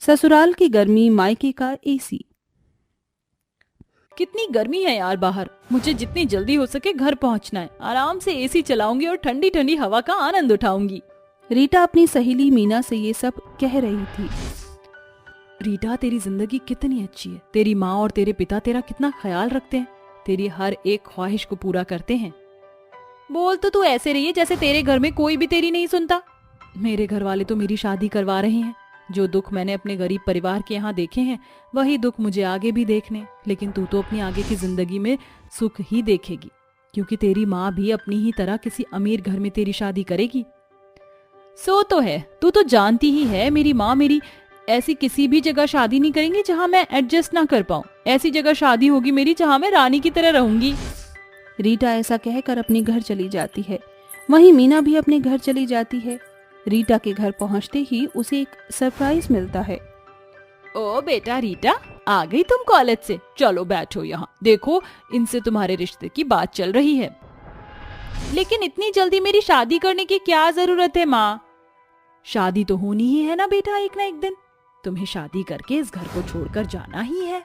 ससुराल की गर्मी, मायके का एसी। कितनी गर्मी है यार बाहर। मुझे जितनी जल्दी हो सके घर पहुंचना है। आराम से एसी चलाऊंगी और ठंडी ठंडी हवा का आनंद उठाऊंगी। रीटा अपनी सहेली मीना से ये सब कह रही थी। रीटा, तेरी जिंदगी कितनी अच्छी है। तेरी माँ और तेरे पिता तेरा कितना ख्याल रखते हैं। तेरी हर एक ख्वाहिश को पूरा करते हैं। बोल तो तू ऐसे रही है जैसे तेरे घर में कोई भी तेरी नहीं सुनता। मेरे घर वाले तो मेरी शादी करवा रहे हैं। जो दुख मैंने अपने गरीब परिवार के यहाँ देखे हैं, वही दुख मुझे आगे भी देखने। लेकिन तू तो अपनी आगे की जिंदगी में सुख ही देखेगी, क्योंकि तेरी माँ भी अपनी ही तरह किसी अमीर घर में तेरी शादी करेगी। सो तो है, तू तो जानती ही है मेरी माँ मेरी ऐसी किसी भी जगह शादी नहीं करेंगी जहाँ मैं एडजस्ट ना कर पाऊँ। ऐसी जगह शादी होगी मेरी जहाँ मैं रानी की तरह रहूंगी। रीटा ऐसा कहकर अपने घर चली जाती है। वहीं मीना भी अपने घर चली जाती है। रीटा के घर पहुंचते ही उसे एक सरप्राइज मिलता है। ओ बेटा रीटा, आ गई तुम कॉलेज से। चलो बैठो यहाँ। देखो, इनसे तुम्हारे रिश्ते की बात चल रही है। लेकिन इतनी जल्दी मेरी शादी करने की क्या जरूरत है माँ? शादी तो होनी ही है ना बेटा, एक ना एक दिन। तुम्हें शादी करके इस घर को छोड़कर जाना ही है।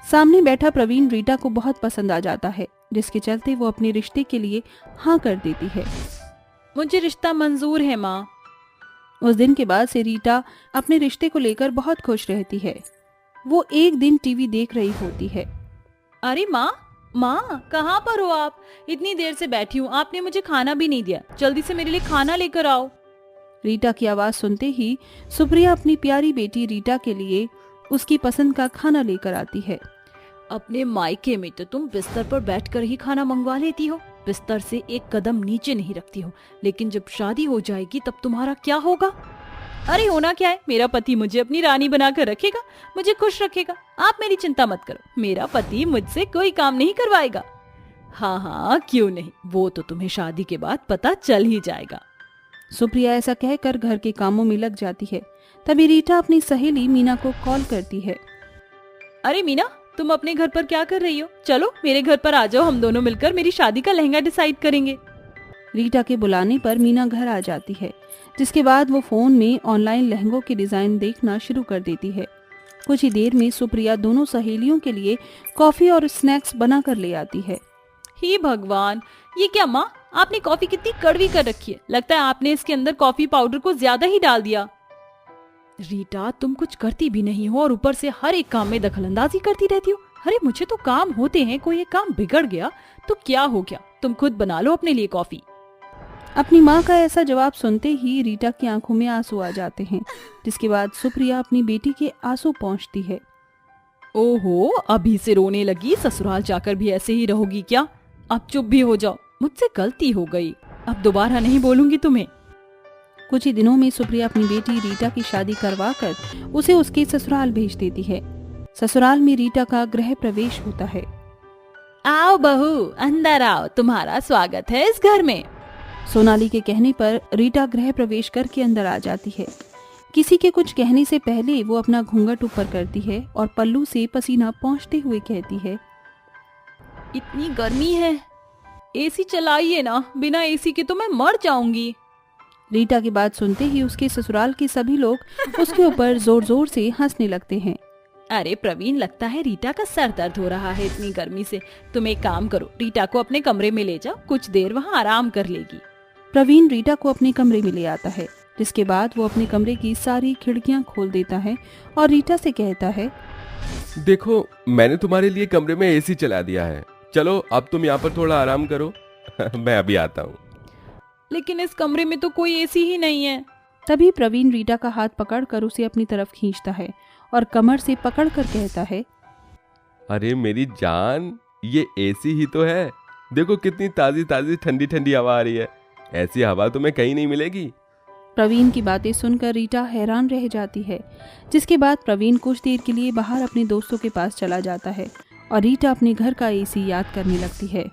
सामने बैठा प्रवीण रीटा को बहुत पसंद आ जाता है, जिसके चलते वो अपने रिश्ते के लिए हाँ कर देती है। मुझे रिश्ता मंजूर है माँ। उस दिन के बाद से रीटा अपने रिश्ते को लेकर बहुत खुश रहती है। वो एक दिन टीवी देख रही होती है। अरे माँ, माँ कहाँ पर हो आप? इतनी देर से बैठी हूँ, आपने मुझे खाना भी नहीं दिया। जल्दी से मेरे लिए खाना लेकर आओ। रीटा की आवाज सुनते ही सुप्रिया अपनी प्यारी बेटी रीटा के लिए उसकी पसंद का खाना लेकर आती है। अपने मायके में तो तुम बिस्तर पर बैठकर ही खाना मंगवा लेती हो, बिस्तर से एक कदम नीचे नहीं रखती हो। लेकिन जब शादी हो जाएगी तब तुम्हारा क्या होगा? अरे होना क्या है, मेरा पति मुझे अपनी रानी बनाकर रखेगा, मुझे खुश रखेगा। आप मेरी चिंता मत करो, मेरा पति मुझसे कोई काम नहीं करवाएगा। हाँ हाँ, क्यों नहीं, वो तो तुम्हें शादी के बाद पता चल ही जाएगा। सुप्रिया ऐसा कहकर घर के कामों में लग जाती है। तभी रीटा अपनी सहेली मीना को कॉल करती है। अरे मीना, तुम अपने घर पर क्या कर रही हो? चलो मेरे घर पर आ जाओ, हम दोनों मिलकर मेरी शादी का लहंगा डिसाइड करेंगे। रीटा के बुलाने पर मीना घर आ जाती है, जिसके बाद वो फोन में ऑनलाइन लहंगों के डिजाइन देखना शुरू कर देती है। कुछ ही देर में सुप्रिया दोनों सहेलियों के लिए कॉफी और स्नैक्स बना कर ले आती है। हे भगवान, ये क्या माँ, आपने कॉफी कितनी कड़वी कर रखी है। लगता है आपने इसके अंदर कॉफी पाउडर को ज्यादा ही डाल दिया। रीटा, तुम कुछ करती भी नहीं हो और ऊपर से हर एक काम में दखलंदाजी करती रहती हो। अरे मुझे तो काम होते हैं, कोई एक काम बिगड़ गया तो क्या हो गया? तुम खुद बना लो अपने लिए कॉफी। अपनी माँ का ऐसा जवाब सुनते ही रीटा की आंखों में आंसू आ जाते हैं, जिसके बाद सुप्रिया अपनी बेटी के आंसू पोंछती है। ओहो, अभी से रोने लगी? ससुराल जाकर भी ऐसे ही रहोगी क्या? अब चुप भी हो जाओ, मुझसे गलती हो गई, अब दोबारा नहीं बोलूंगी तुम्हें। कुछ ही दिनों में सुप्रिया अपनी बेटी रीटा की शादी करवा कर उसे उसके ससुराल भेज देती है। ससुराल में रीटा का गृह प्रवेश होता है। आओ बहू, अंदर आओ, तुम्हारा स्वागत है इस घर में। सोनाली के कहने पर रीटा गृह प्रवेश करके अंदर आ जाती है। किसी के कुछ कहने से पहले वो अपना घूंघट ऊपर करती है और पल्लू से पसीना पोंछते हुए कहती है, इतनी गर्मी है, एसी चलाइए ना, बिना एसी के तो मैं मर जाऊंगी। रीटा की बात सुनते ही उसके ससुराल के सभी लोग उसके ऊपर जोर जोर से हंसने लगते हैं। अरे प्रवीण, लगता है रीटा का सर दर्द हो रहा है इतनी गर्मी से। तुम एक काम करो, रीटा को अपने कमरे में ले जाओ, कुछ देर वहाँ आराम कर लेगी। प्रवीण रीटा को अपने कमरे में ले आता है, जिसके बाद वो अपने कमरे की सारी खिड़कियां खोल देता है और रीटा से कहता है, देखो मैंने तुम्हारे लिए कमरे में एसी चला दिया है, चलो अब तुम यहाँ पर थोड़ा आराम करो। मैं अभी आता हूँ। लेकिन इस कमरे में तो कोई एसी ही नहीं है। तभी प्रवीण रीटा का हाथ पकड़कर उसे अपनी तरफ खींचता है और कमर से पकड़कर कहता है, अरे मेरी जान, ये एसी ही तो है। देखो कितनी ताजी ताजी ठंडी ठंडी हवा आ रही है। ऐसी हवा तुम्हें कहीं नहीं मिलेगी। प्रवीण की बातें सुनकर रीटा हैरान रह जाती है, जिसके बाद प्रवीण कुछ देर के लिए बाहर अपने दोस्तों के पास चला जाता है और रीटा अपने घर का एसी याद करने लगती है।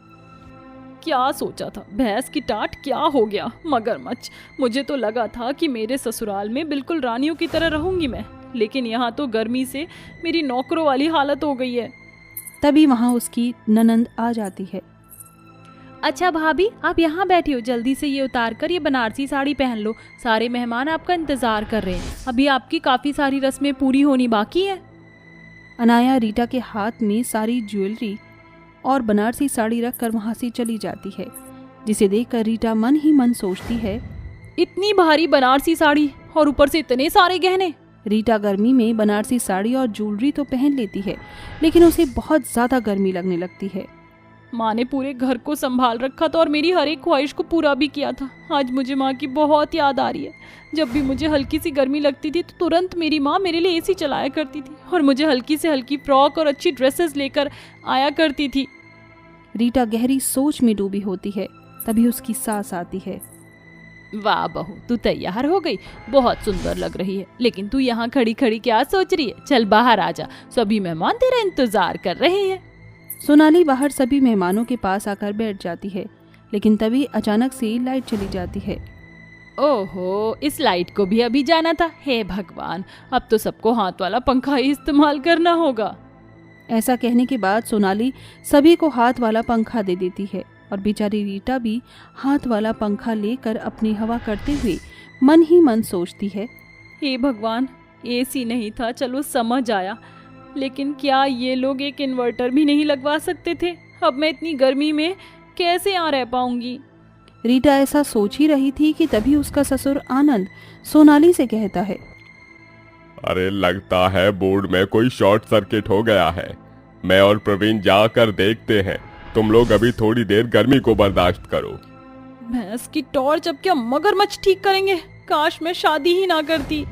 क्या सोचा था, भैंस की टाट क्या हो गया, मगरमच्छ। मुझे तो लगा था कि मेरे ससुराल में बिल्कुल रानियों की तरह रहूंगी मैं, लेकिन यहाँ तो गर्मी से मेरी नौकरों वाली हालत हो गई है। तभी वहाँ उसकी ननंद आ जाती है। अच्छा भाभी, आप यहाँ बैठी हो, जल्दी से ये उतार कर ये बनारसी साड़ी पहन लो, सारे मेहमान आपका इंतजार कर रहे हैं, अभी आपकी काफी सारी रस्में पूरी होनी बाकी है। अनाया रीटा के हाथ में सारी ज्वेलरी और बनारसी साड़ी रखकर वहां से चली जाती है, जिसे देखकर रीटा मन ही मन सोचती है, इतनी भारी बनारसी साड़ी और ऊपर से इतने सारे गहने। रीटा गर्मी में बनारसी साड़ी और ज्वेलरी तो पहन लेती है, लेकिन उसे बहुत ज्यादा गर्मी लगने लगती है। माँ ने पूरे घर को संभाल रखा था और मेरी हर एक ख्वाहिश को पूरा भी किया था। आज मुझे माँ की बहुत याद आ रही है। जब भी मुझे हल्की सी गर्मी लगती थी तो तुरंत मेरी माँ मेरे लिए एसी चलाया करती थी और मुझे हल्की से हल्की फ्रॉक और अच्छी ड्रेसेस लेकर आया करती थी। रीटा गहरी सोच में डूबी होती है, तभी उसकी सास आती है। वाह बहू, तू तैयार हो गई, बहुत सुंदर लग रही है, लेकिन तू यहाँ खड़ी खड़ी क्या सोच रही है? चल बाहर आ जा, सभी मेहमान तेरा इंतजार कर रहे हैं। सोनाली बाहर सभी मेहमानों के पास आकर बैठ जाती है, लेकिन तभी अचानक से लाइट चली जाती है। ओहो, इस लाइट को भी अभी जाना था। हे भगवान, अब तो सबको हाथ वाला पंखा ही इस्तेमाल करना होगा। ऐसा कहने के बाद सोनाली सभी को हाथ वाला पंखा दे देती है और बेचारी रीटा भी हाथ वाला पंखा लेकर अपनी हवा करते हुए मन ही मन सोचती है, हे भगवान, एसी नहीं था, चलो समझ आया, लेकिन क्या ये लोग एक इन्वर्टर भी नहीं लगवा सकते थे? अब मैं इतनी गर्मी में कैसे यहाँ रह पाऊंगी? रीटा ऐसा सोच ही रही थी कि तभी उसका ससुर आनंद सोनाली से कहता है, अरे लगता है बोर्ड में कोई शॉर्ट सर्किट हो गया है, मैं और प्रवीण जाकर देखते हैं, तुम लोग अभी थोड़ी देर गर्मी को बर्दाश्त करो। भैंस की टॉर्च अब क्या मगरमच्छ ठीक करेंगे? काश मैं शादी ही ना करती।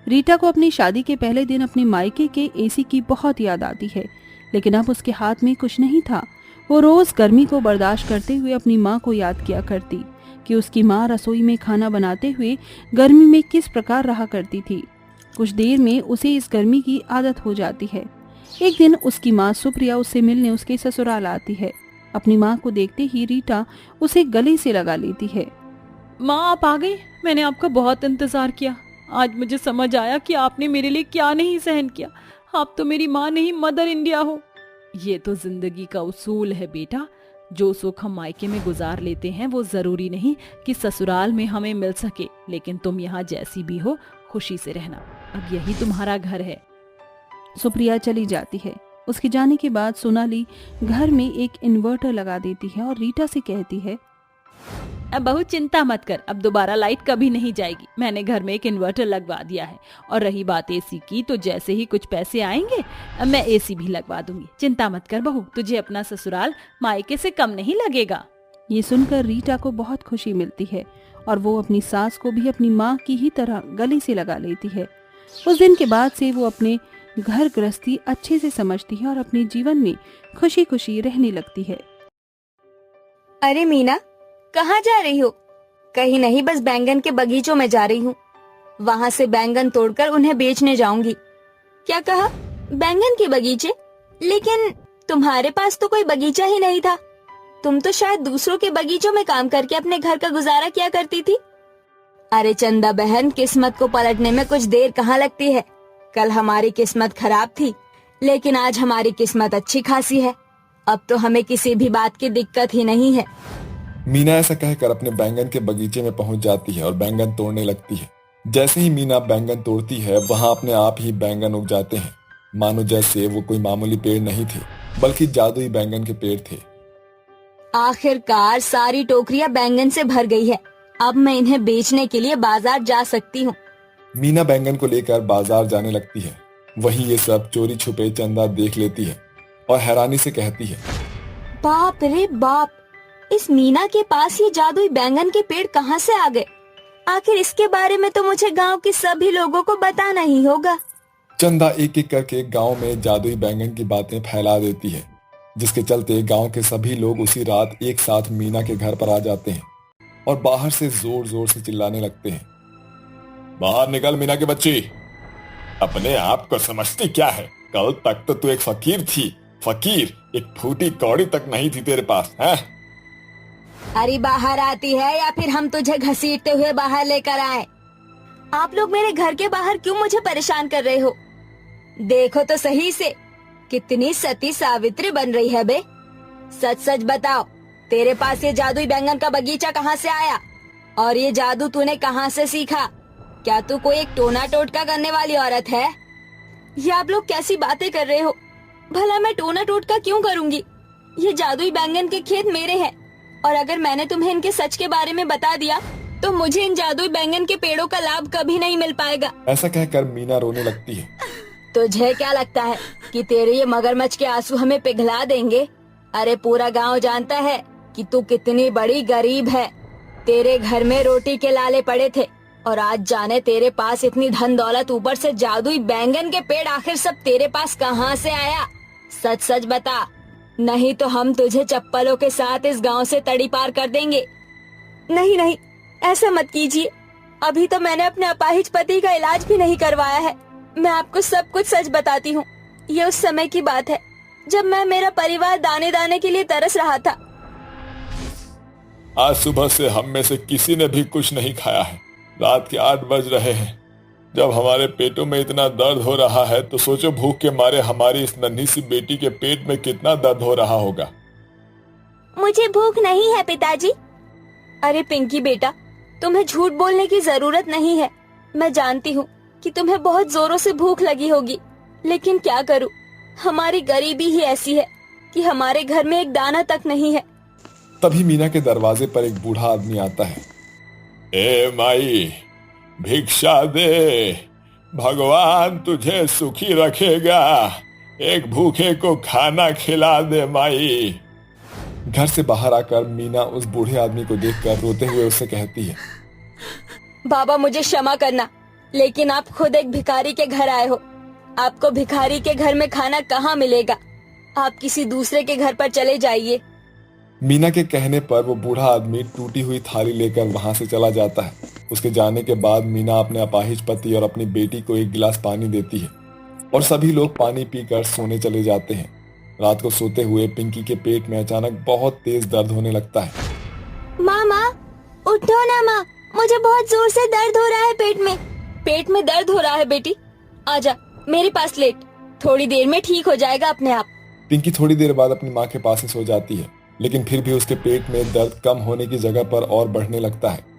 रीटा को अपनी शादी के पहले दिन अपने मायके के एसी की बहुत याद आती है, लेकिन अब उसके हाथ में कुछ नहीं था। वो रोज गर्मी को बर्दाश्त करते हुए अपनी माँ को याद किया करती कि उसकी माँ रसोई में खाना बनाते हुए गर्मी में किस प्रकार रहा करती थी। कुछ देर में उसे इस गर्मी की आदत हो जाती है। एक दिन उसकी माँ सुप्रिया उससे मिलने उसके ससुराल आती है। अपनी माँ को देखते ही रीटा उसे गले से लगा लेती है। माँ, आप आ गई? मैंने आपका बहुत इंतजार किया। आज मुझे समझ आया कि आपने मेरे लिए क्या नहीं सहन किया। आप तो मेरी माँ नहीं, मदर इंडिया हो। ये तो जिंदगी का उसूल है बेटा, जो सुख हम मायके में गुजार लेते हैं वो जरूरी नहीं कि ससुराल में हमें मिल सके, लेकिन तुम यहाँ जैसी भी हो खुशी से रहना, अब यही तुम्हारा घर है। सुप्रिया चली जाती है। उसके जाने के बाद सोनाली घर में एक इन्वर्टर लगा देती है और रीटा से कहती है, अब बहुत चिंता मत कर, अब दोबारा लाइट कभी नहीं जाएगी। मैंने घर में एक इन्वर्टर लगवा दिया है। और रही बात एसी की, तो जैसे ही कुछ पैसे आएंगे अब मैं एसी भी लगवा दूंगी। चिंता मत कर बहू, तुझे अपना ससुराल मायके से कम नहीं लगेगा। ये सुनकर रीटा को बहुत खुशी मिलती है और वो अपनी सास को भी अपनी माँ की ही तरह गले से लगा लेती है। उस दिन के बाद से वो अपने घर गृहस्थी अच्छे से समझती है और अपने जीवन में खुशी खुशी रहने लगती है। अरे मीना, कहाँ जा रही हो? कहीं नहीं, बस बैंगन के बगीचों में जा रही हूँ। वहाँ से बैंगन तोड़कर उन्हें बेचने जाऊंगी। क्या कहा? बैंगन के बगीचे? लेकिन तुम्हारे पास तो कोई बगीचा ही नहीं था। तुम तो शायद दूसरों के बगीचों में काम करके अपने घर का गुजारा किया करती थी। अरे चंदा बहन, किस्मत को पलटने में कुछ देर कहाँ लगती है। कल हमारी किस्मत खराब थी, लेकिन आज हमारी किस्मत अच्छी खासी है। अब तो हमें किसी भी बात की दिक्कत ही नहीं है। मीना ऐसा कहकर अपने बैंगन के बगीचे में पहुंच जाती है और बैंगन तोड़ने लगती है। जैसे ही मीना बैंगन तोड़ती है, वहां अपने आप ही बैंगन उग जाते हैं, मानो जैसे वो कोई मामूली पेड़ नहीं थे, बल्कि जादुई बैंगन के पेड़ थे। आखिरकार सारी टोकरियां बैंगन से भर गई है। अब मैं इन्हें बेचने के लिए बाजार जा सकती हूँ। मीना बैंगन को लेकर बाजार जाने लगती है। वहीं ये सब चोरी छुपे चंदा देख लेती है और हैरानी से कहती है, बाप रे बाप, इस मीना के पास ये जादुई बैंगन के पेड़ कहाँ से आ गए? आखिर इसके बारे में तो मुझे गांव के सभी लोगों को बताना ही होगा। चंदा एक एक करके गांव में जादुई बैंगन की बातें फैला देती है, जिसके चलते गांव के सभी लोग उसी रात एक साथ मीना के घर पर आ जाते हैं और बाहर से जोर जोर से चिल्लाने लगते हैं, बाहर निकल मीना की बच्ची, अपने आप को समझती क्या है? कल तक तो तू एक फकीर थी, फकीर, एक फूटी कौड़ी तक नहीं थी तेरे पास, है? अरे बाहर आती है या फिर हम तुझे घसीटते हुए बाहर लेकर आए? आप लोग मेरे घर के बाहर क्यों मुझे परेशान कर रहे हो? देखो तो सही से, कितनी सती सावित्री बन रही है बे। सच सच बताओ, तेरे पास ये जादुई बैंगन का बगीचा कहाँ से आया? और ये जादू तूने कहाँ से सीखा? क्या तू कोई एक टोना टोटका करने वाली औरत है? ये आप लोग कैसी बातें कर रहे हो? भला मैं टोना टोटका क्यों करूँगी? ये जादुई बैंगन के खेत मेरे हैं, और अगर मैंने तुम्हें इनके सच के बारे में बता दिया तो मुझे इन जादुई बैंगन के पेड़ों का लाभ कभी नहीं मिल पाएगा। ऐसा कहकर मीना रोने लगती है। तुझे क्या लगता है कि तेरे ये मगरमच्छ के आंसू हमें पिघला देंगे? अरे पूरा गांव जानता है कि तू कितनी बड़ी गरीब है। तेरे घर में रोटी के लाले पड़े थे और आज जाने तेरे पास इतनी धन दौलत, ऊपर से जादुई बैंगन के पेड़, आखिर सब तेरे पास कहाँ से आया? सच सच बता, नहीं तो हम तुझे चप्पलों के साथ इस गांव से तड़ी पार कर देंगे। नहीं नहीं, ऐसा मत कीजिए। अभी तो मैंने अपने अपाहिज पति का इलाज भी नहीं करवाया है। मैं आपको सब कुछ सच बताती हूँ। ये उस समय की बात है जब मैं, मेरा परिवार दाने दाने के लिए तरस रहा था। आज सुबह से हम में से किसी ने भी कुछ नहीं खाया है। रात के 8 बज रहे हैं। जब हमारे पेटों में इतना दर्द हो रहा है तो सोचो भूख के मारे हमारी इस नन्ही सी बेटी के पेट में कितना दर्द हो रहा होगा। मुझे भूख नहीं है पिताजी। अरे पिंकी बेटा, तुम्हें झूठ बोलने की जरूरत नहीं है। मैं जानती हूँ कि तुम्हें बहुत जोरों से भूख लगी होगी, लेकिन क्या करूँ, हमारी गरीबी ही ऐसी है कि हमारे घर में एक दाना तक नहीं है। तभी मीना के दरवाजे पर एक बूढ़ा आदमी आता है। ए माई, भिक्षा दे, भगवान तुझे सुखी रखेगा। एक भूखे को खाना खिला दे माई। घर से बाहर आकर मीना उस बूढ़े आदमी को देखकर रोते हुए उससे कहती है, बाबा मुझे क्षमा करना, लेकिन आप खुद एक भिखारी के घर आए हो। आपको भिखारी के घर में खाना कहाँ मिलेगा? आप किसी दूसरे के घर पर चले जाइए। मीना के कहने पर वो बूढ़ा आदमी टूटी हुई थाली लेकर वहां से चला जाता है। उसके जाने के बाद मीना अपने अपाहिज पति और अपनी बेटी को एक गिलास पानी देती है और सभी लोग पानी पीकर सोने चले जाते हैं। रात को सोते हुए पिंकी के पेट में अचानक बहुत तेज दर्द होने लगता है। माँ, उठो ना माँ, मुझे बहुत जोर से दर्द हो रहा है पेट में। पेट में दर्द हो रहा है बेटी, आजा मेरे पास लेट, थोड़ी देर में ठीक हो जाएगा अपने आप। पिंकी थोड़ी देर बाद अपनी माँ के पास ही सो जाती है, लेकिन फिर भी उसके पेट में दर्द कम होने की जगह पर और बढ़ने लगता है।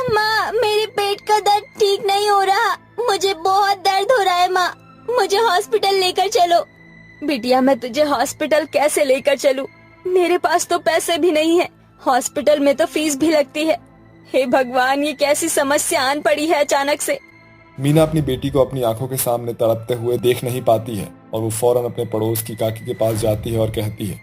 माँ, मेरे पेट का दर्द ठीक नहीं हो रहा, मुझे बहुत दर्द हो रहा है माँ, मुझे हॉस्पिटल लेकर चलो। बिटिया मैं तुझे हॉस्पिटल कैसे लेकर चलूं? मेरे पास तो पैसे भी नहीं है, हॉस्पिटल में तो फीस भी लगती है। हे भगवान, ये कैसी समस्या आन पड़ी है अचानक से। मीना अपनी बेटी को अपनी आंखों के सामने तड़पते हुए देख नहीं पाती है और वो फौरन अपने पड़ोस की काकी के पास जाती है और कहती है,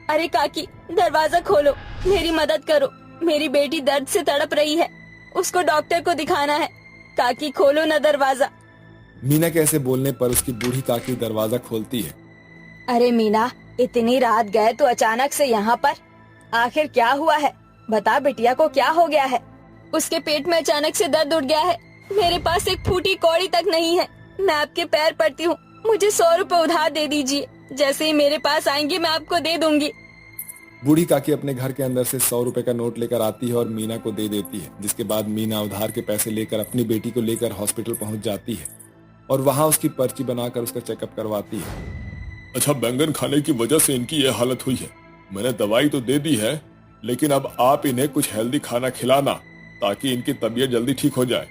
अरे काकी, दरवाजा खोलो, मेरी मदद करो, मेरी बेटी दर्द से तड़प रही है, उसको डॉक्टर को दिखाना है। काकी खोलो ना दरवाजा। मीना के ऐसे बोलने पर उसकी बूढ़ी काकी दरवाजा खोलती है। अरे मीना, इतनी रात गए तो अचानक से यहाँ पर, आखिर क्या हुआ है? बता बिटिया को क्या हो गया है? उसके पेट में अचानक से दर्द उठ गया है, मेरे पास एक फूटी कौड़ी तक नहीं है। मैं आपके पैर पड़ती हूँ, मुझे 100 रुपए उधार दे दीजिए, जैसे ही मेरे पास आएंगे मैं आपको दे दूंगी। बूढ़ी काकी अपने घर के अंदर से 100 रुपए का नोट लेकर आती है और मीना को दे देती है, जिसके बाद मीना उधार के पैसे लेकर अपनी बेटी को लेकर हॉस्पिटल पहुंच जाती है और वहां उसकी पर्ची बनाकर उसका चेकअप करवाती है। अच्छा, बैंगन खाने की वजह से इनकी ये हालत हुई है। मैंने दवाई तो दे दी है, लेकिन अब आप इन्हें कुछ हेल्दी खाना खिलाना ताकि इनकी तबीयत जल्दी ठीक हो जाए।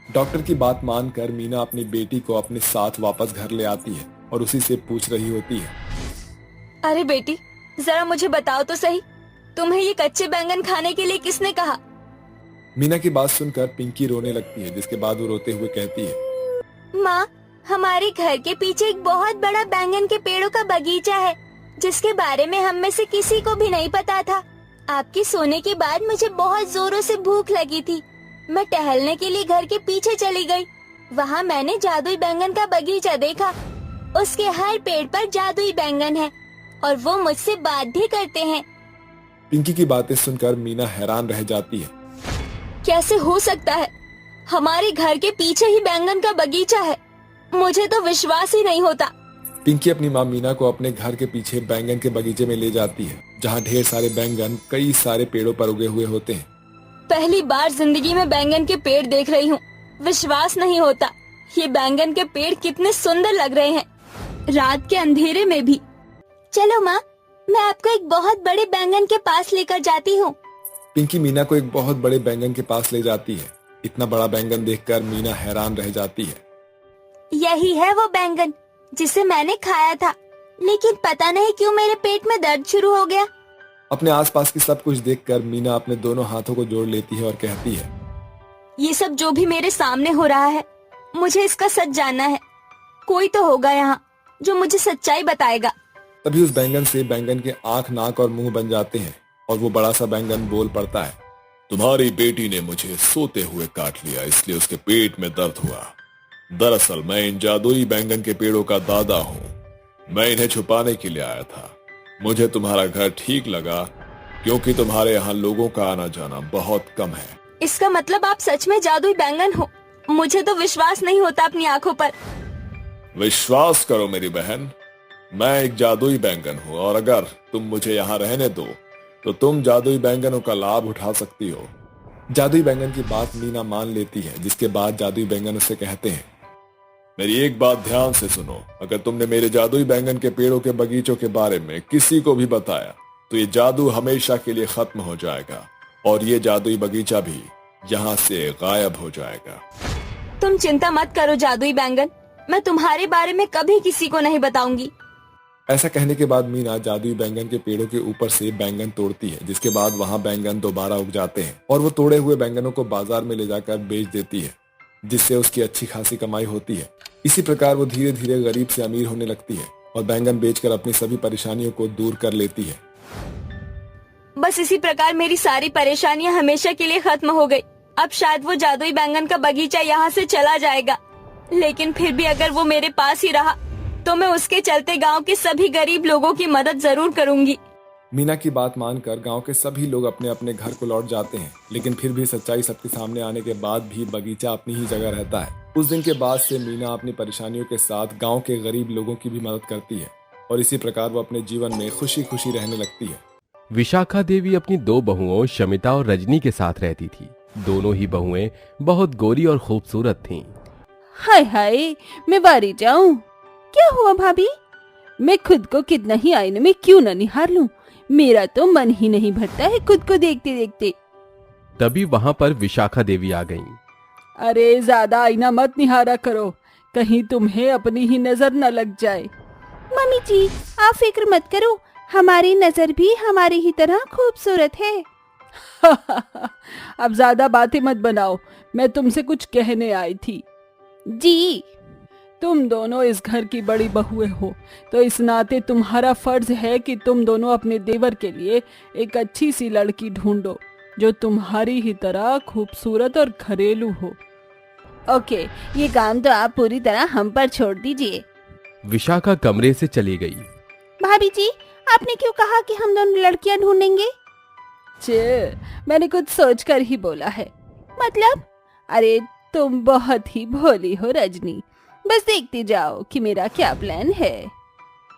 डॉक्टर की बात मानकर मीना अपनी बेटी को अपने साथ वापस घर ले आती है और उसी से पूछ रही होती है, अरे बेटी, जरा मुझे बताओ तो सही, तुम्हें ये कच्चे बैंगन खाने के लिए किसने कहा? मीना की बात सुनकर पिंकी रोने लगती है, जिसके बाद वो रोते हुए कहती है, माँ, हमारे घर के पीछे एक बहुत बड़ा बैंगन के पेड़ों का बगीचा है, जिसके बारे में हम में से किसी को भी नहीं पता था। आपके सोने के बाद मुझे बहुत जोरों से भूख लगी थी। मैं टहलने के लिए घर के पीछे चली गई। वहाँ मैंने जादुई बैंगन का बगीचा देखा। उसके हर पेड़ पर जादुई बैंगन है और वो मुझसे बात भी करते हैं। पिंकी की बातें सुनकर मीना हैरान रह जाती है। कैसे हो सकता है? हमारे घर के पीछे ही बैंगन का बगीचा है, मुझे तो विश्वास ही नहीं होता। पिंकी अपनी माँ मीना को अपने घर के पीछे बैंगन के बगीचे में ले जाती है, जहाँ ढेर सारे बैंगन कई सारे पेड़ों पर उगे हुए होते हैं। पहली बार जिंदगी में बैंगन के पेड़ देख रही हूँ, विश्वास नहीं होता। ये बैंगन के पेड़ कितने सुंदर लग रहे हैं, रात के अंधेरे में भी। चलो माँ, मैं आपको एक बहुत बड़े बैंगन के पास लेकर जाती हूँ। पिंकी मीना को एक बहुत बड़े बैंगन के पास ले जाती है। इतना बड़ा बैंगन देखकर मीना हैरान रह जाती है। यही है वो बैंगन जिसे मैंने खाया था, लेकिन पता नहीं क्यों मेरे पेट में दर्द शुरू हो गया। अपने आसपास की सब कुछ देखकर मीना अपने दोनों हाथों को जोड़ लेती है और कहती है, ये सब जो भी मेरे सामने हो रहा है, मुझे इसका सच जानना है। कोई तो होगा यहाँ जो मुझे सच्चाई बताएगा। तभी उस बैंगन से बैंगन के आंख, नाक और मुंह बन जाते हैं और वो बड़ा सा बैंगन बोल पड़ता है, तुम्हारी बेटी ने मुझे सोते हुए काट लिया, इसलिए उसके पेट में दर्द हुआ। दरअसल मैं इन जादुई बैंगन के पेड़ों का दादा हूँ। मैं इन्हें छुपाने के लिए आया था। मुझे तुम्हारा घर ठीक लगा क्योंकि तुम्हारे यहाँ लोगों का आना जाना बहुत कम है। इसका मतलब आप सच में जादुई बैंगन हो? मुझे तो विश्वास नहीं होता अपनी आंखों पर। विश्वास करो मेरी बहन, मैं एक जादुई बैंगन हूँ और अगर तुम मुझे यहाँ रहने दो तो तुम जादुई बैंगनों का लाभ उठा सकती हो। जादुई बैंगन की बात मीना मान लेती है, जिसके बाद जादुई बैंगन उससे कहते हैं, मेरी एक बात ध्यान से सुनो, अगर तुमने मेरे जादुई बैंगन के पेड़ों के बगीचों के बारे में किसी को भी बताया तो ये जादू हमेशा के लिए खत्म हो जाएगा और ये जादुई बगीचा भी यहाँ से गायब हो जाएगा। तुम चिंता मत करो जादुई बैंगन, मैं तुम्हारे बारे में कभी किसी को नहीं बताऊंगी। ऐसा कहने के बाद मीना जादुई बैंगन के पेड़ों के ऊपर से बैंगन तोड़ती है, जिसके बाद वहाँ बैंगन दोबारा उग जाते हैं और वो तोड़े हुए बैंगनों को बाजार में ले जाकर बेच देती है, जिससे उसकी अच्छी खासी कमाई होती है। इसी प्रकार वो धीरे धीरे गरीब से अमीर होने लगती है और बैंगन बेचकर अपनी सभी परेशानियों को दूर कर लेती है। बस इसी प्रकार मेरी सारी परेशानियां हमेशा के लिए खत्म हो गई। अब शायद वो जादुई बैंगन का बगीचा यहाँ से चला जाएगा, लेकिन फिर भी अगर वो मेरे पास ही रहा तो मैं उसके चलते गांव के सभी गरीब लोगों की मदद जरूर करूंगी। मीना की बात मानकर गांव के सभी लोग अपने अपने घर को लौट जाते हैं, लेकिन फिर भी सच्चाई सबके सामने आने के बाद भी बगीचा अपनी ही जगह रहता है। उस दिन के बाद से मीना अपनी परेशानियों के साथ गांव के गरीब लोगों की भी मदद करती है और इसी प्रकार वो अपने जीवन में खुशी खुशी रहने लगती है। विशाखा देवी अपनी दो बहुओं शमिता और रजनी के साथ रहती थी। दोनों ही बहुएं बहुत गोरी और खूबसूरत थीं। हाय हाय, मैं बारी जाऊं। क्या हुआ भाभी? मैं खुद को कितना ही आईने में क्यों न निहार लूं, मेरा तो मन ही नहीं भरता है खुद को देखते देखते। तभी वहां पर विशाखा देवी आ गईं। अरे ज्यादा आईना मत निहारा करो, कहीं तुम्हें अपनी ही नजर न लग जाए। मम्मी जी आप फिक्र मत करो, हमारी नजर भी हमारी ही तरह खूबसूरत है। अब ज्यादा बातें मत बनाओ, मैं तुमसे कुछ कहने आई थी। जी? तुम दोनों इस घर की बड़ी बहुएं हो, तो इस नाते तुम्हारा फर्ज है कि तुम दोनों अपने देवर के लिए एक अच्छी सी लड़की ढूंढो जो तुम्हारी ही तरह खूबसूरत और घरेलू हो। ओके, ये काम तो आप पूरी तरह हम पर छोड़ दीजिए। विशाखा कमरे से चली गई। भाभी जी आपने क्यों कहा कि हम दोनों लड़कियां ढूंढेंगे? मैंने कुछ सोचकर ही बोला है। मतलब? अरे तुम बहुत ही भोली हो रजनी, बस देखते जाओ कि मेरा क्या प्लान है।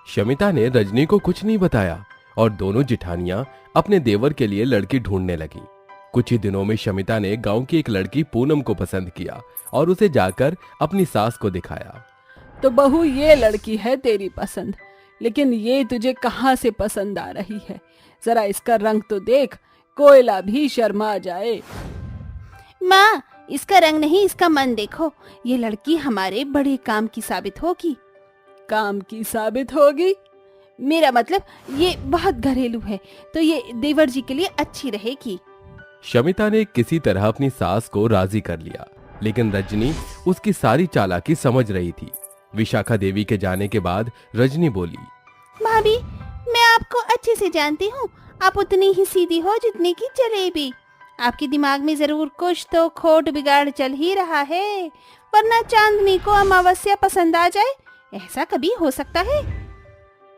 शमिता ने रजनी को कुछ नहीं बताया और दोनों जिठानियां अपने देवर के लिए लड़की ढूंढने लगी। कुछ ही दिनों में शमिता ने गांव की एक लड़की पूनम को पसंद किया और उसे जाकर अपनी सास को दिखाया। तो बहू ये लड़की है तेरी पसंद, लेकिन ये तुझे कहाँ से पसंद आ रही है? जरा इसका रंग तो देख, कोयला भी शर्मा जाए। माँ इसका रंग नहीं, इसका मन देखो, ये लड़की हमारे बड़े काम की साबित होगी। काम की साबित होगी? मेरा मतलब ये बहुत घरेलू है, तो ये देवर जी के लिए अच्छी रहेगी। शमिता ने किसी तरह अपनी सास को राजी कर लिया, लेकिन रजनी उसकी सारी चालाकी समझ रही थी। विशाखा देवी के जाने के बाद रजनी बोली, भाभी मैं आपको अच्छे से जानती हूँ, आप उतनी ही सीधी हो जितनी की जलेबी। आपके दिमाग में जरूर कुछ तो खोट बिगाड़ चल ही रहा है, वरना चांदनी को अमावस्या पसंद आ जाए, ऐसा कभी हो सकता है?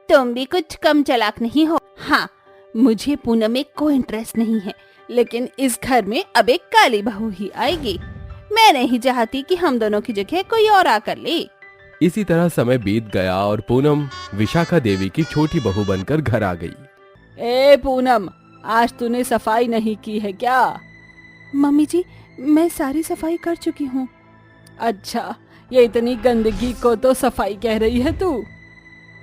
तुम भी कुछ कम चालाक नहीं हो। हाँ, मुझे पूनम में कोई इंटरेस्ट नहीं है, लेकिन इस घर में अब एक काली बहू ही आएगी। मैं नहीं चाहती कि हम दोनों की जगह कोई और आकर ले। इसी तरह समय बीत गया और पूनम विशाखा देवी की छोटी बहू बनकर घर आ गई। ए पूनम, आज तूने सफाई नहीं की है क्या? मम्मी जी मैं सारी सफाई कर चुकी हूँ। अच्छा, ये इतनी गंदगी को तो सफाई कह रही है तू?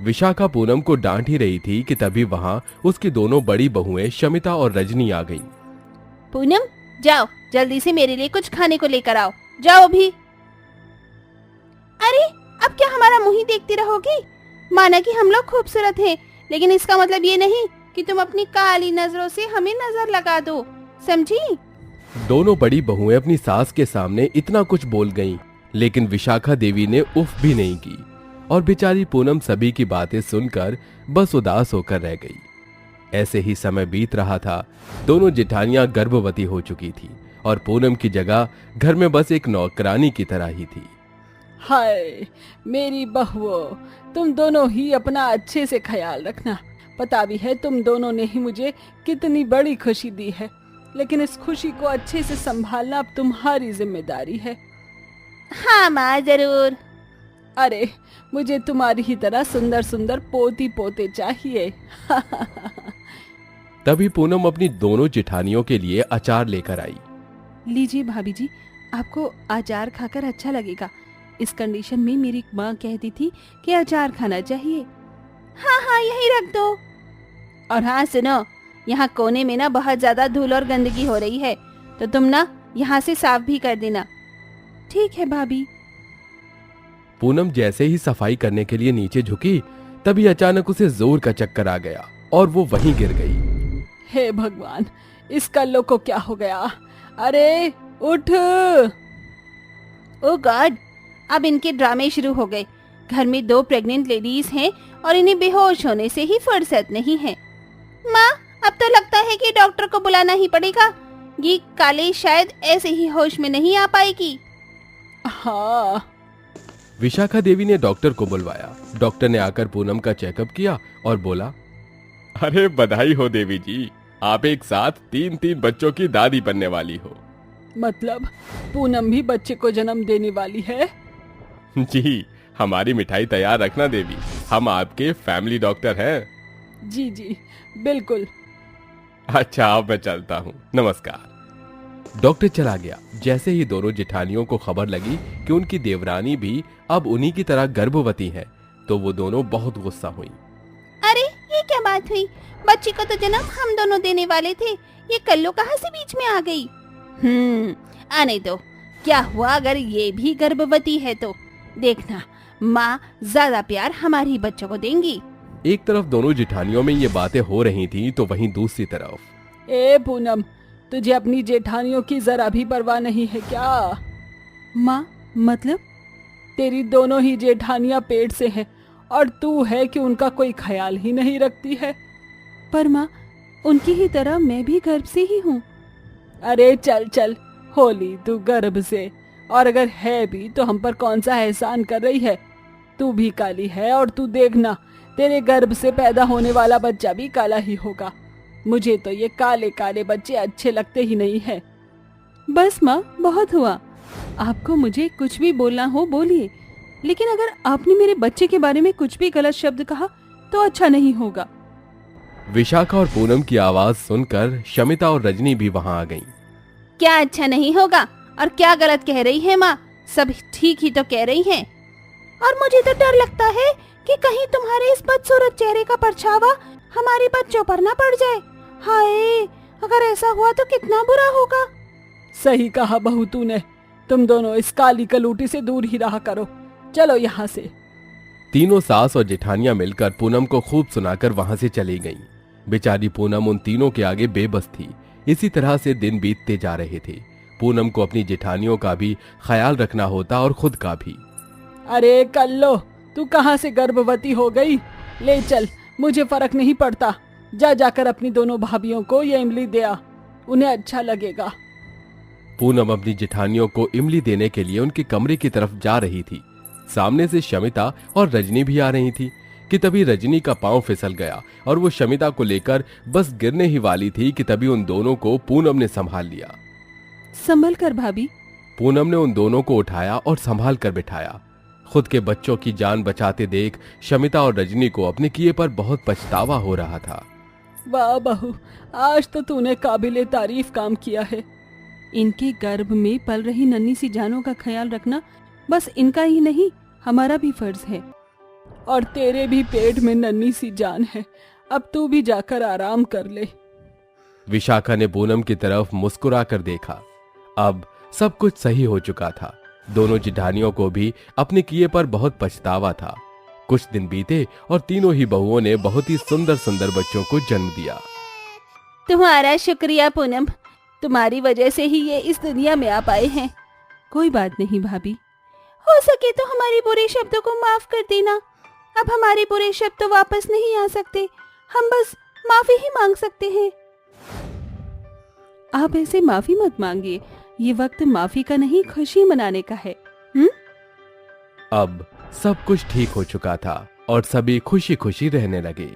विशाखा पूनम को डांट ही रही थी कि तभी वहां उसकी दोनों बड़ी बहुएं शमिता और रजनी आ गईं। पूनम जाओ, जल्दी से मेरे लिए कुछ खाने को लेकर आओ, जाओ अभी। अरे अब क्या हमारा मुंह ही देखती रहोगी? माना कि हम लोग खूबसूरत हैं, लेकिन इसका मतलब ये नहीं कि तुम अपनी काली नजरों से हमें नजर लगा दो, समझी? दोनों बड़ी बहुएं अपनी सास के सामने इतना कुछ बोल गईं, लेकिन विशाखा देवी ने उफ भी नहीं की और बेचारी पूनम सभी की बातें सुनकर बस उदास होकर रह गई। ऐसे ही समय बीत रहा था। दोनों जेठानियां गर्भवती हो चुकी थी और पूनम की जगह घर में बस एक नौकरानी की तरह ही थी। हाय मेरी बहुओं, तुम दोनों ही अपना अच्छे से ख्याल रखना। पता भी है तुम दोनों ने ही मुझे कितनी बड़ी खुशी दी है, लेकिन इस खुशी को अच्छे से संभालना अब तुम्हारी जिम्मेदारी है। हाँ माँ, जरूर। अरे मुझे तुम्हारी ही तरह सुंदर सुंदर पोती पोते चाहिए। तभी पूनम अपनी दोनों जेठानियों के लिए अचार लेकर आई। लीजिए भाभी जी, आपको अचार खाकर अच्छा लगेगा। इस कंडीशन में मेरी माँ कहती थी कि अचार खाना चाहिए। हाँ हाँ, यही रख दो। और हाँ सुनो, यहाँ कोने में ना बहुत ज्यादा धूल और गंदगी हो रही है, तो तुम ना यहाँ से साफ भी कर देना। ठीक है भाभी। पूनम जैसे ही सफाई करने के लिए नीचे झुकी, तभी अचानक उसे जोर का चक्कर आ गया और वो वहीं गिर गई। हे भगवान, इस कल्लो को क्या हो गया? अरे उठ। ओ गॉड, अब इनके ड्रामे शुरू हो गए। घर में 2 प्रेग्नेंट लेडीज हैं और इन्हें बेहोश होने से ही फुर्सत नहीं है। माँ, अब तो लगता है कि डॉक्टर को बुलाना ही पड़ेगा। ये काले शायद ऐसे ही होश में नहीं आ पाएगी। हाँ। विशाखा देवी ने डॉक्टर को बुलवाया। डॉक्टर ने आकर पूनम का चेकअप किया और बोला, अरे बधाई हो देवी जी, आप एक साथ 3-3 बच्चों की दादी बनने वाली हो। मतलब पूनम भी बच्चे को जन्म देने वाली है? जी, हमारी मिठाई तैयार रखना देवी, हम आपके फैमिली डॉक्टर हैं। जी जी बिल्कुल। अच्छा, अब मैं चलता हूँ, नमस्कार। डॉक्टर चला गया। जैसे ही दोनों जेठानियों को खबर लगी कि उनकी देवरानी भी अब उन्हीं की तरह गर्भवती है, तो वो दोनों बहुत गुस्सा हुई। अरे ये क्या बात हुई? बच्ची को तो जन्म हम दोनों देने वाले थे, ये कल्लो कहाँ से बीच में आ गई? आने दो। क्या हुआ अगर ये भी गर्भवती है तो? देखना, माँ ज्यादा प्यार हमारे ही बच्चों को देंगी। एक तरफ दोनों जेठानियों में ये बातें हो रही थी, तो वहीं दूसरी तरफ, ए पूनम, तुझे अपनी जेठानियों की जरा भी परवाह नहीं है क्या? माँ मतलब? तेरी दोनों ही जेठानियां पेट से हैं और तू है कि उनका कोई ख्याल ही नहीं रखती है। पर माँ, उनकी ही तरह मैं भी गर्भ से ही हूँ। अरे चल चल, होली तू गर्भ से, और अगर है भी तो हम पर कौन सा एहसान कर रही है? तू भी काली है और तू देखना, तेरे गर्भ से पैदा होने वाला बच्चा भी काला ही होगा। मुझे तो ये काले काले बच्चे अच्छे लगते ही नहीं है। बस माँ, बहुत हुआ। आपको मुझे कुछ भी बोलना हो बोलिए, लेकिन अगर आपने मेरे बच्चे के बारे में कुछ भी गलत शब्द कहा तो अच्छा नहीं होगा। विशाखा और पूनम की आवाज सुनकर शमिता और रजनी भी वहां आ गईं। क्या अच्छा नहीं होगा और क्या गलत कह रही है माँ? सब ठीक ही तो कह रही हैं। और मुझे तो डर लगता है कि कहीं तुम्हारे इस बदसूरत चेहरे का परछावा हमारे बच्चों पर ना पड़ जाए। हाय, अगर ऐसा हुआ तो कितना बुरा होगा। सही कहा बहू तूने। तुम दोनों इस काली कलूटी से दूर ही रहा करो। चलो यहाँ से। तीनों सास और जेठानियां मिलकर पूनम को खूब सुनाकर वहां से चली गईं। बेचारी पूनम उन तीनों के आगे बेबस थी। इसी तरह से दिन बीतते जा रहे थे। पूनम को अपनी जेठानियों का भी ख्याल रखना होता और खुद का भी। अरे कल्लो, तू कहाँ से गर्भवती हो गई? ले चल, मुझे फर्क नहीं पड़ता। जा जाकर अपनी दोनों भाभियों को ये इमली दे आ, उन्हें अच्छा लगेगा। पूनम अपनी जेठानियों को इमली देने के लिए उनके कमरे की तरफ जा रही थी। सामने से शमिता और रजनी भी आ रही थी कि तभी रजनी का पांव फिसल गया और वो शमिता को लेकर बस गिरने ही वाली थी कि तभी उन दोनों को पूनम ने संभाल लिया। संभल कर भाभी। पूनम ने उन दोनों को उठाया और संभाल कर बिठाया। खुद के बच्चों की जान बचाते देख शमिता और रजनी को अपने किए पर बहुत पछतावा हो रहा था। वाह बहू, आज तो तूने काबिले तारीफ काम किया है। इनके गर्भ में पल रही नन्ही सी जानों का ख्याल रखना बस इनका ही नहीं, हमारा भी फर्ज है। और तेरे भी पेट में नन्ही सी जान है। अब तू भी जाकर आराम कर ले। विशाखा ने पूनम की तरफ मुस्कुरा कर देखा। अब सब कुछ सही हो चुका था। दोनों जिठानियों को भी अपने किए पर बहुत पछतावा था। कुछ दिन बीते और तीनों ही बहुओं ने बहुत ही सुंदर सुंदर बच्चों को जन्म दिया। तुम्हारा शुक्रिया पूनम, तुम्हारी वजह से ही ये इस दुनिया में आ पाए हैं। कोई बात नहीं भाभी, हो सके तो हमारे बुरे शब्दों को माफ कर देना। अब हमारे बुरे शब्द तो वापस नहीं आ सकते, हम बस माफी ही मांग सकते हैं। आप ऐसे माफी मत मांगिए, ये वक्त माफी का नहीं खुशी मनाने का है। अब सब कुछ ठीक हो चुका था और सभी खुशी खुशी रहने लगे।